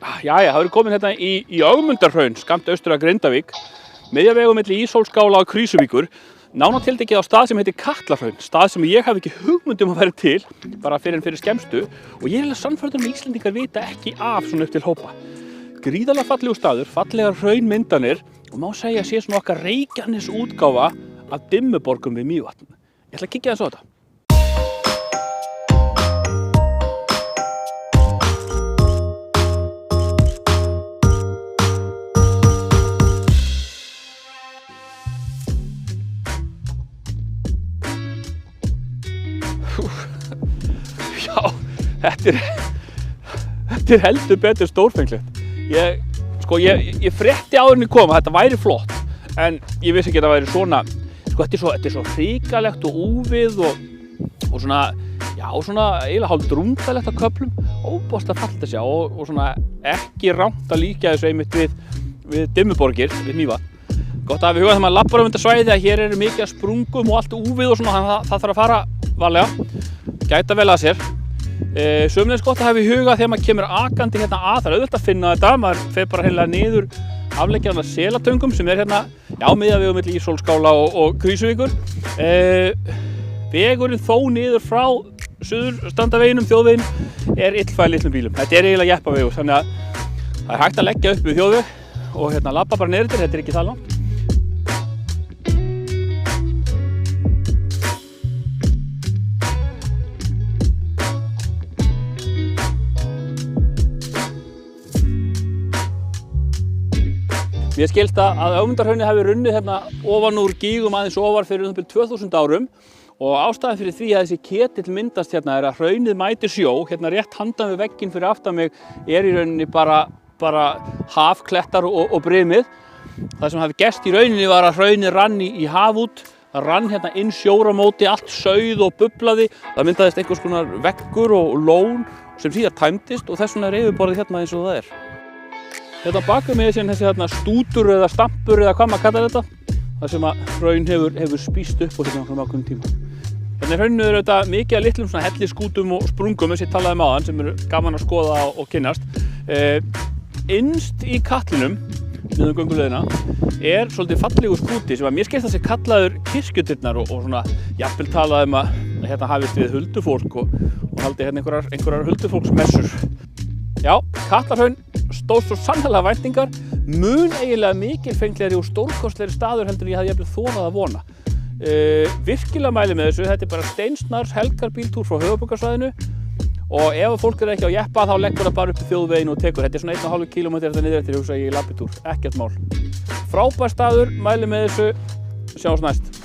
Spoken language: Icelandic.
Jæja, það eru komin hérna í Ögmundarhraun, skammt austur af Grindavík, miðjavegu milli Ísólfsskála og Krýsuvíkur, nánar tiltekið á stað sem heitir Katlahraun, stað sem ég hef ekki hugmynd að vera til, bara fyrir skemmstu, og ég er sannfærður að Íslendingar vita ekki af svona upp til hópa. Gríðarlega fallegur staður, fallegar hraunmyndanir, og má segja að sé svona okkar Reykjanes útgáfa af Dimmuborgum við Mývatn. Ég ætla að kíkja aðeins á þetta. Já, þetta er heldur betur stórfenglegt. Ég frétti áður en ég kom að þetta væri flott, en ég vissi ekki að það væri svona, þetta er svo hrikalegt og úfið og svona, já, svona eiginlega hálf drungalegt á köflum, óbóðslega fallegt að sjá og svona ekki rangt að líka þessu einmitt við Dimmuborgir, við Mývatn. Gott að hafa í huga þegar maður labbar þetta svæði að hér eru mikið af sprungum og allt úfið og svona, þannig að það þarf að fara varlega, gæta vel að sér. Sömuleiðis gott að hafa í huga þegar maður kemur akandi hérna að, það er auðvitað að finna þetta, maður fer bara hreinlega niður afleggjaðan Selatöngum sem er hérna, já, miðjavegu milli Ísólfsskála og Krýsuvíkur. Vegurinn þó niður frá Suðurstrandarveginum, þjóðveginum, er illfær litlum bílum. Þetta er eiginlega jeppavegur, þannig að það er hægt að leggja upp við þjóðveg og hérna labba bara niður þetta er ekki það langt. Mér skilst að Ögmundarhraunið hafi runnið hérna ofan úr gígum aðeins ofar fyrir 2000 árum og ástæðan fyrir því að þessi ketill myndast hérna er að hraunið mætir sjó, hérna rétt handan við vegginn fyrir aftan mig er í rauninni bara hafklettar og brimið. Það sem hafi gerst í rauninni var að hraunið rann í haf út, það rann hérna inn sjór á móti, allt sauð og bublaði, það myndaðist einhvers konar veggur og lón sem síðan tæmdist og þess vegna er yfirborðið hérna eins og það er. Þetta bakum með þessi stútur eða stampur eða hvað maður kallar þetta, þar sem að hraun hefur spýst upp á hérna ákveðnum tíma. Hérna í hrauninu eru þetta mikið af litlum hellisskútum og sprungum sem ég talaði um áðan sem eru gaman að skoða og kynnast. Innst í katlinum, niður gönguleiðina, er svolítið fallegur skúti sem að mér skilst að sé kallaður kirkjudyrnar og svona jafnvel talað um að hérna hafist við huldufólk og haldi hérna einhverjar huldufólksmessur. Já, Katlahraun stóð svo sannarlega væntingar, mun eiginlega mikilfenglegri og stórkostlegri staður heldur en ég hafði jafnvel þorað að vona. Virkilega mæli með þessu, þetta er bara steinsnars helgarbíltúr frá höfuðborgarsvæðinu og ef fólk er ekki á jeppa þá leggur það bara upp í þjóðveginn og tekur. Þetta er svona 1,5 km þetta niður eftir, hugsa ég í labbitúr, ekkert mál. Frábær staður, mæli með þessu, sjáumst næst.